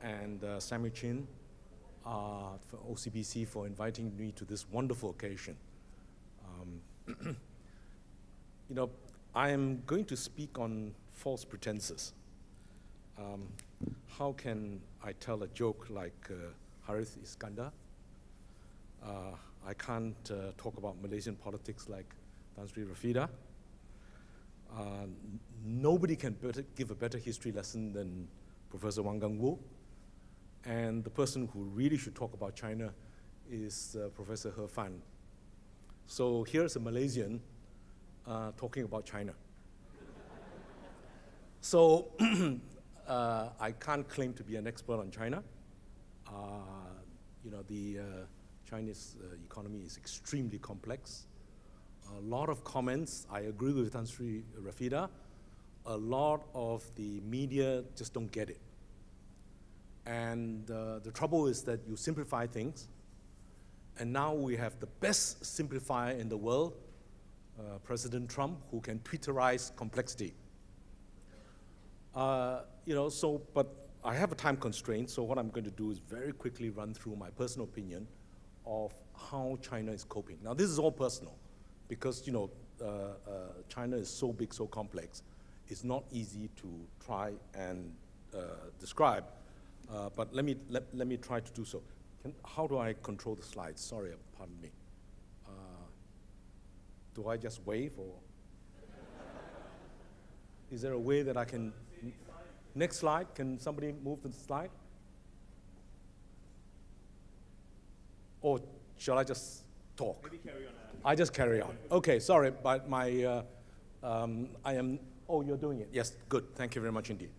and Samuel Chin for OCBC for inviting me to this wonderful occasion. You know, I am going to speak on false pretenses. How can I tell a joke like Harith Iskandar? I can't talk about Malaysian politics like Tan Sri Rafida. Nobody can give a better history lesson than Professor Wang Gungwu. And the person who really should talk about China is Professor He Fan. So here's a Malaysian talking about China. So I can't claim to be an expert on China. You know, the Chinese economy is extremely complex. A lot of comments, I agree with Tan Sri Rafida, a lot of the media just don't get it. And the trouble is that you simplify things, and now we have the best simplifier in the world, President Trump, who can Twitterize complexity. You know, so, but I have a time constraint, so what I'm going to do is very quickly run through my personal opinion of how China is coping. Now, this is all personal, because, you know, China is so big, so complex, it's not easy to try and describe, but let me try to do so. How do I control the slides? Sorry, pardon me. Do I just wave, or is there a way that I can? Next slide, can somebody move the slide? Or shall I just talk? Maybe carry on. I just carry on. Okay, sorry, but my, oh, you're doing it. Yes, good, thank you very much indeed.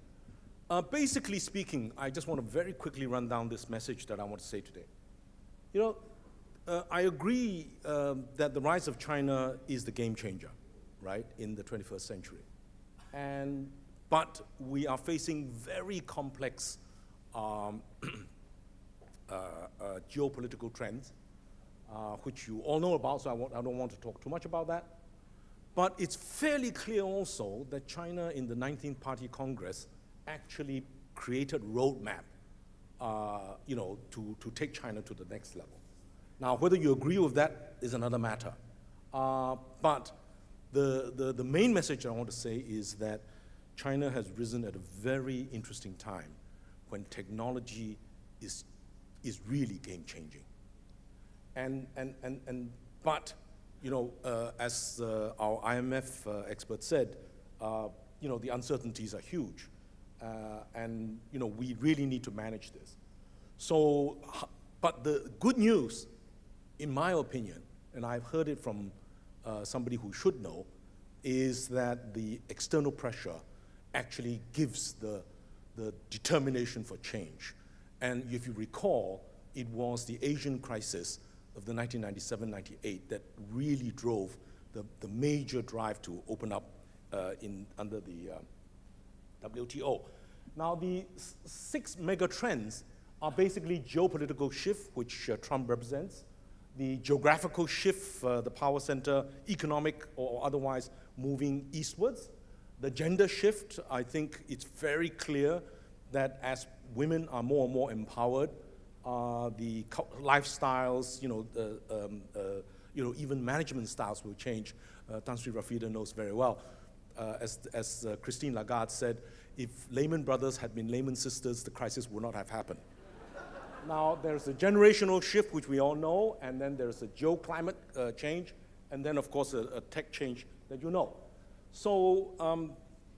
Basically speaking, I just want to very quickly run down this message that I want to say today. You know, I agree that the rise of China is the game changer, right, in the 21st century. But we are facing very complex geopolitical trends, which you all know about, so I don't want to talk too much about that. But it's fairly clear also that China in the 19th Party Congress actually created a roadmap, you know, to take China to the next level. Now, whether you agree with that is another matter. But the main message I want to say is that China has risen at a very interesting time when technology is really game-changing. But, you know, as our IMF expert said, you know, the uncertainties are huge. And, you know, we really need to manage this. So, but the good news, in my opinion, and I've heard it from somebody who should know, is that the external pressure actually gives the determination for change. And if you recall, it was the Asian crisis of the 1997-98 that really drove the major drive to open up under the WTO. Now, the 6 mega trends are basically geopolitical shift, which Trump represents, the geographical shift, the power center, economic or otherwise moving eastwards, the gender shift. I think it's very clear that as women are more and more empowered, the lifestyles, you know, even management styles will change. Tan Sri Rafida knows very well. As Christine Lagarde said, if Lehman Brothers had been Lehman Sisters, the crisis would not have happened. Now, there's a generational shift, which we all know, and then there's a geo-climate change, and then, of course, a tech change that you know. So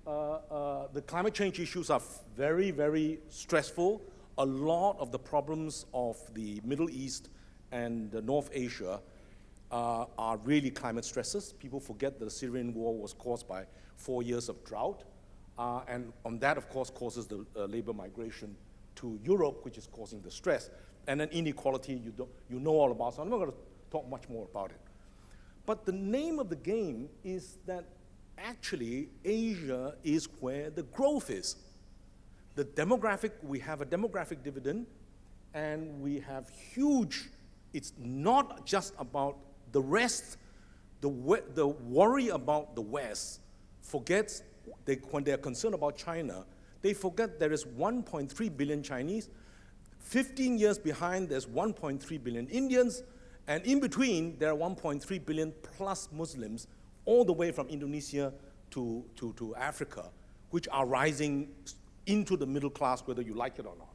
the climate change issues are very, very stressful. A lot of the problems of the Middle East and North Asia are really climate stresses. People forget that the Syrian war was caused by 4 years of drought. And on that, of course, causes the labor migration to Europe, which is causing the stress. And then inequality, you know all about, so I'm not going to talk much more about it. But the name of the game is that actually Asia is where the growth is. The demographic, we have a demographic dividend, and we have huge, it's not just about the rest, the worry about the West forgets, when they're concerned about China, They forget there is 1.3 billion Chinese. 15 years behind, there's 1.3 billion Indians. And in between, there are 1.3 billion plus Muslims, all the way from Indonesia to Africa, which are rising into the middle class, whether you like it or not.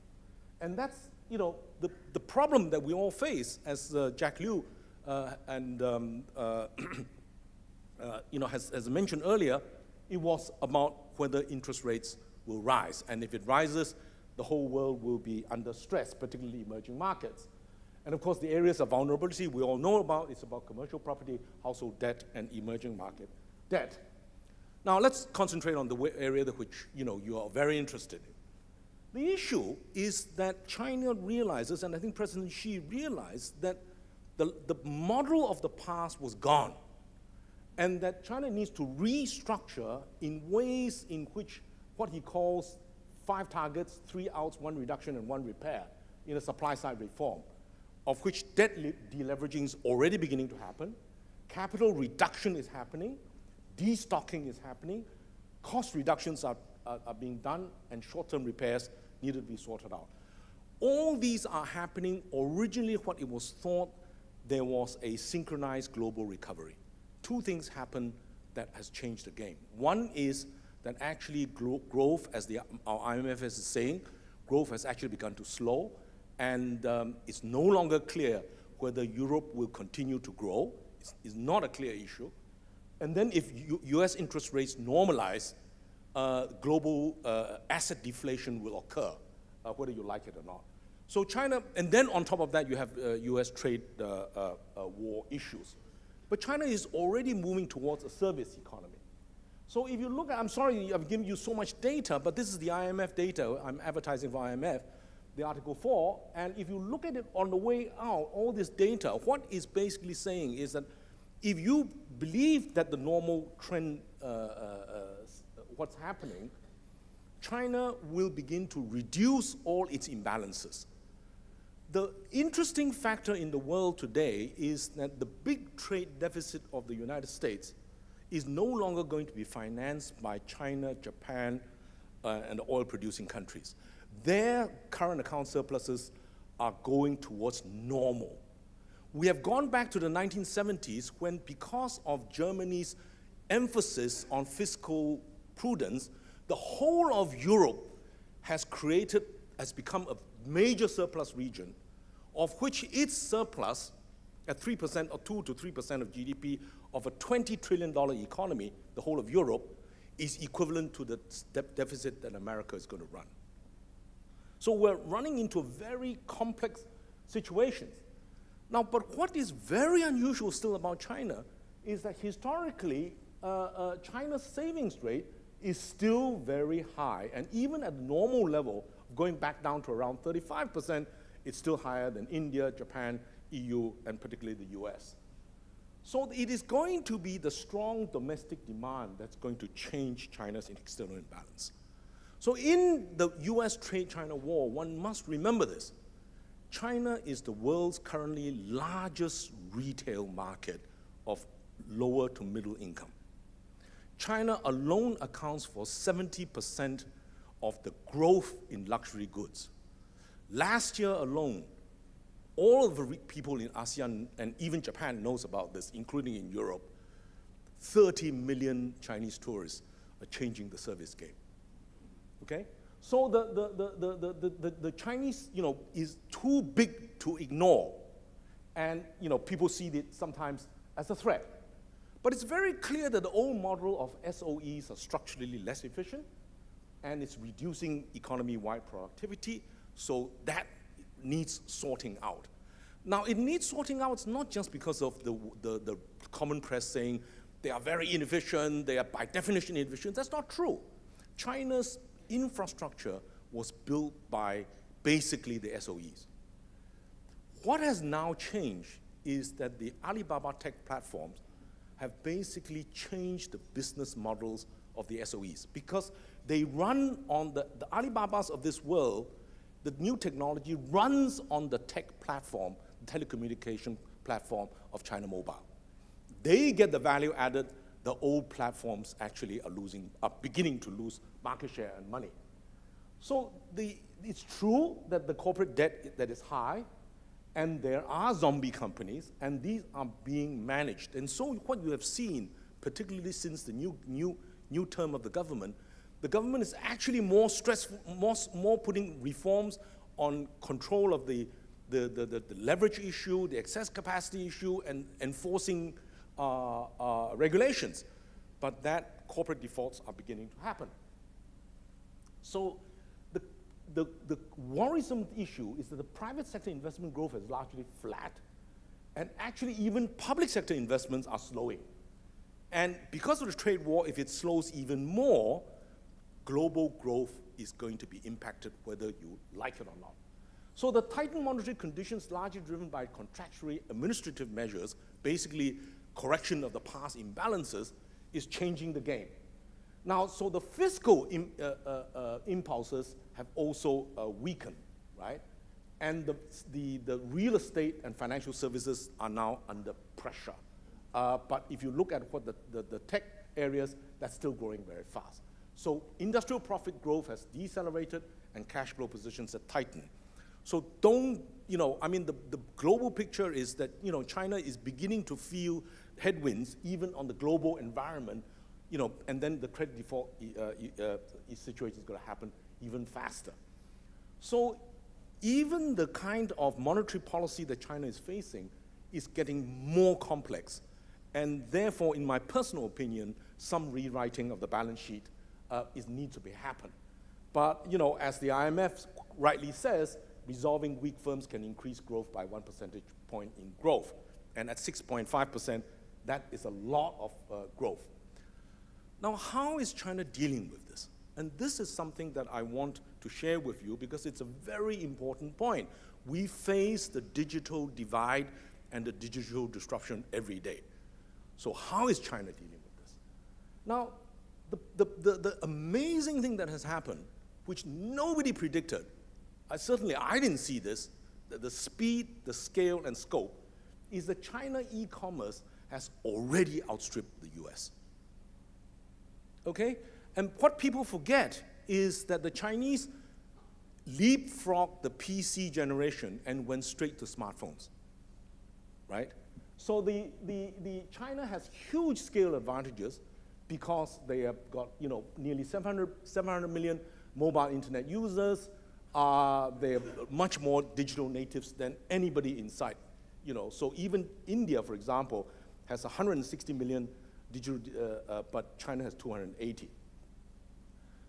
And that's, the problem that we all face, as Jack Liu has mentioned earlier. It was about whether interest rates will rise. And if it rises, the whole world will be under stress, particularly emerging markets. And of course, the areas of vulnerability we all know about. It's about commercial property, household debt, and emerging market debt. Now, let's concentrate on the area that which you are very interested in. The issue is that China realizes, and I think President Xi realized, that the model of the past was gone, and that China needs to restructure in ways in which what he calls 5 targets, 3 outs, 1 reduction, and 1 repair in a supply-side reform, of which debt deleveraging is already beginning to happen, capital reduction is happening, destocking is happening, cost reductions are being done, and short-term repairs need to be sorted out. All these are happening. Originally, what it was thought, there was a synchronized global recovery. 2 things happen that has changed the game. One is that actually growth, as our IMF is saying, growth has actually begun to slow, and it's no longer clear whether Europe will continue to grow. It's not a clear issue. And then if US interest rates normalize, global asset deflation will occur, whether you like it or not. So China, and then on top of that, you have US trade war issues. But China is already moving towards a service economy. So if you look at, I'm sorry I've given you so much data, but this is the IMF data. I'm advertising for IMF, the Article 4. And if you look at it on the way out, all this data, what it's basically saying is that if you believe that the normal trend, what's happening, China will begin to reduce all its imbalances. The interesting factor in the world today is that the big trade deficit of the United States is no longer going to be financed by China, Japan, and the oil-producing countries. Their current account surpluses are going towards normal. We have gone back to the 1970s when, because of Germany's emphasis on fiscal prudence, the whole of Europe has become a major surplus region, of which its surplus at 3% or 2 to 3% of GDP of a $20 trillion economy, the whole of Europe, is equivalent to the deficit that America is going to run. So we're running into very complex situations. Now, but what is very unusual still about China is that historically, China's savings rate is still very high. And even at the normal level, going back down to around 35%, it's still higher than India, Japan, EU, and particularly the US. So it is going to be the strong domestic demand that's going to change China's external imbalance. So in the US trade-China war, one must remember this. China is the world's currently largest retail market of lower to middle income. China alone accounts for 70% of the growth in luxury goods. Last year alone, all of the people in ASEAN and even Japan knows about this, including in Europe, 30 million Chinese tourists are changing the service game. Okay? So the Chinese, is too big to ignore, and people see it sometimes as a threat. But it's very clear that the old model of SOEs are structurally less efficient, and it's reducing economy-wide productivity, so that needs sorting out. Now, it needs sorting out. It's not just because of the common press saying they are very inefficient, they are by definition inefficient. That's not true. China's infrastructure was built by basically the SOEs. What has now changed is that the Alibaba tech platforms have basically changed the business models of the SOEs, because they run on the Alibabas of this world. The new technology runs on the tech platform, the telecommunication platform of China Mobile. They get the value added. The old platforms actually are beginning to lose market share and money. So it's true that the corporate debt that is high, and there are zombie companies, and these are being managed. And so what you have seen, particularly since the new term of the government is actually more stressful, more putting reforms on control of the leverage issue, the excess capacity issue, and enforcing regulations. But that corporate defaults are beginning to happen. So the worrisome issue is that the private sector investment growth is largely flat, and actually even public sector investments are slowing. And because of the trade war, if it slows even more, global growth is going to be impacted whether you like it or not. So the tightened monetary conditions, largely driven by contractual administrative measures, basically correction of the past imbalances, is changing the game. Now, so the fiscal impulses have also weakened, right? And the real estate and financial services are now under pressure. But if you look at what the tech areas, that's still growing very fast. So industrial profit growth has decelerated and cash flow positions have tightened. So I mean, the global picture is that, China is beginning to feel headwinds even on the global environment, and then the credit default situation is going to happen even faster. So even the kind of monetary policy that China is facing is getting more complex. And therefore, in my personal opinion, some rewriting of the balance sheet needs to happen. But, as the IMF rightly says, resolving weak firms can increase growth by 1 percentage point in growth. And at 6.5%, that is a lot of growth. Now, how is China dealing with this? And this is something that I want to share with you because it's a very important point. We face the digital divide and the digital disruption every day. So how is China dealing with this? Now, the amazing thing that has happened, which nobody predicted, certainly I didn't see this, the speed, the scale, and scope, is that China e-commerce has already outstripped the US. Okay? And what people forget is that the Chinese leapfrogged the PC generation and went straight to smartphones, right? So the China has huge scale advantages because they have got nearly 700 million mobile internet users. They are much more digital natives than anybody in sight. So even India, for example, has 160 million digital, but China has 280.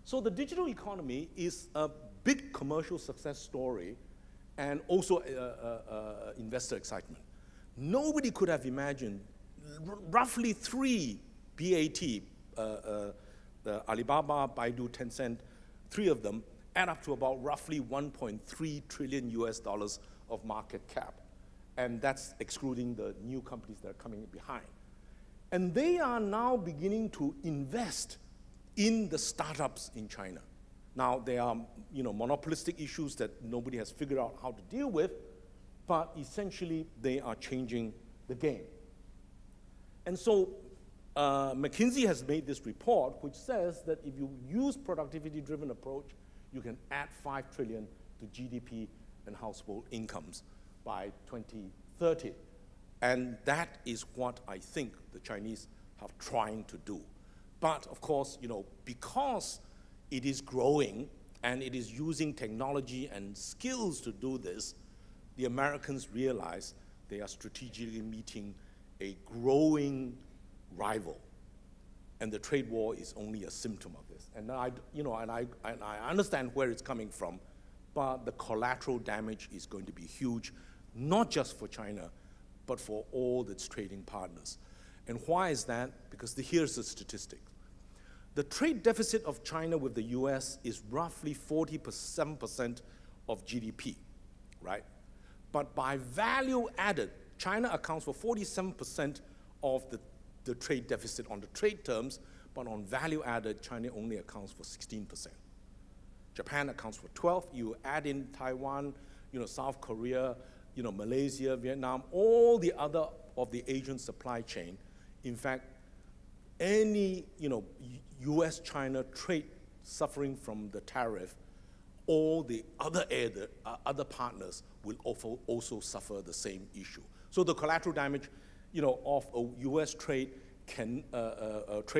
So the digital economy is a big commercial success story and also investor excitement. Nobody could have imagined roughly 3 BAT, the Alibaba, Baidu, Tencent, 3 of them add up to about roughly 1.3 trillion US dollars of market cap. And that's excluding the new companies that are coming behind. And they are now beginning to invest in the startups in China. Now, there are monopolistic issues that nobody has figured out how to deal with, but essentially they are changing the game. And so McKinsey has made this report which says that if you use productivity-driven approach, you can add 5 trillion to GDP and household incomes by 2030. And that is what I think the Chinese are trying to do. But of course, because it is growing and it is using technology and skills to do this, the Americans realize they are strategically meeting a growing rival. And the trade war is only a symptom of this. And I understand where it's coming from, but the collateral damage is going to be huge, not just for China, but for all its trading partners. And why is that? Because here's the statistic. The trade deficit of China with the US is roughly 47% of GDP, right? But by value added, China accounts for 47% of the trade deficit on the trade terms, but on value added, China only accounts for 16%. Japan accounts for 12%. You add in Taiwan, South Korea, Malaysia, Vietnam, all the other of the Asian supply chain. In fact, any US-China trade suffering from the tariff all the other partners will also suffer the same issue. So the collateral damage, of a U.S. trade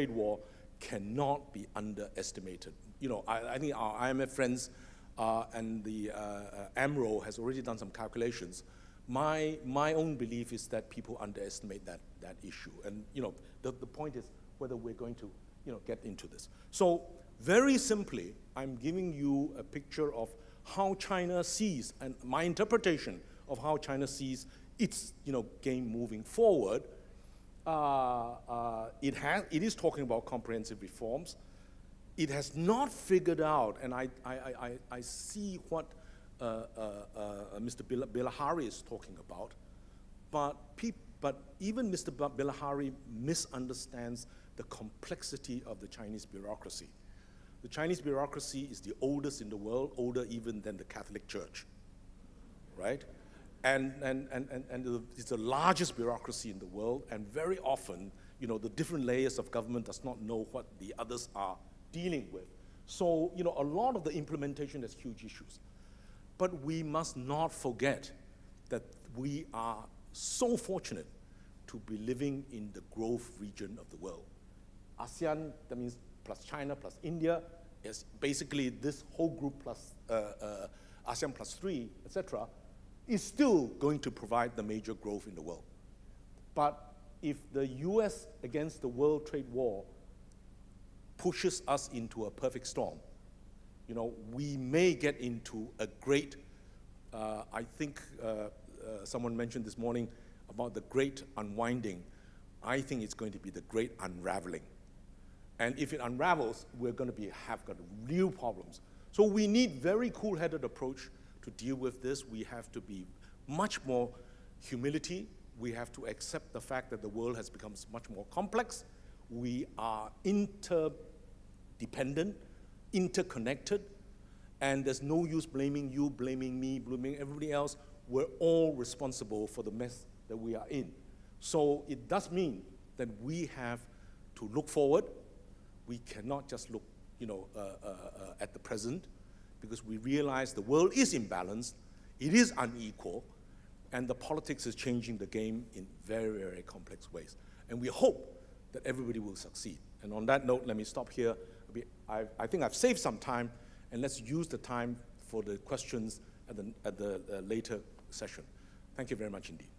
war cannot be underestimated. I think our IMF friends and the AMRO has already done some calculations. My own belief is that people underestimate that issue. And the point is whether we're going to get into this. So very simply, I'm giving you a picture of how China sees, and my interpretation of how China sees its game moving forward. It is talking about comprehensive reforms. It has not figured out, and I see what Mr. Bilahari is talking about, but even Mr. Bilahari misunderstands the complexity of the Chinese bureaucracy. The Chinese bureaucracy is the oldest in the world, older even than the Catholic Church, right? And it's the largest bureaucracy in the world, and very often, the different layers of government does not know what the others are dealing with. So, a lot of the implementation has huge issues. But we must not forget that we are so fortunate to be living in the growth region of the world. ASEAN, that means plus China, plus India, is basically this whole group plus ASEAN plus 3, etc., is still going to provide the major growth in the world. But if the US against the world trade war pushes us into a perfect storm, we may get into a great, I think someone mentioned this morning about the great unwinding. I think it's going to be the great unraveling. And if it unravels, we're going to have got real problems. So we need very cool-headed approach to deal with this. We have to be much more humility. We have to accept the fact that the world has become much more complex. We are interdependent, interconnected, and there's no use blaming you, blaming me, blaming everybody else. We're all responsible for the mess that we are in. So it does mean that we have to look forward. We cannot just look, at the present, because we realize the world is imbalanced, it is unequal, and the politics is changing the game in very, very complex ways. And we hope that everybody will succeed. And on that note, let me stop here. I think I've saved some time, and let's use the time for the questions at the later session. Thank you very much indeed.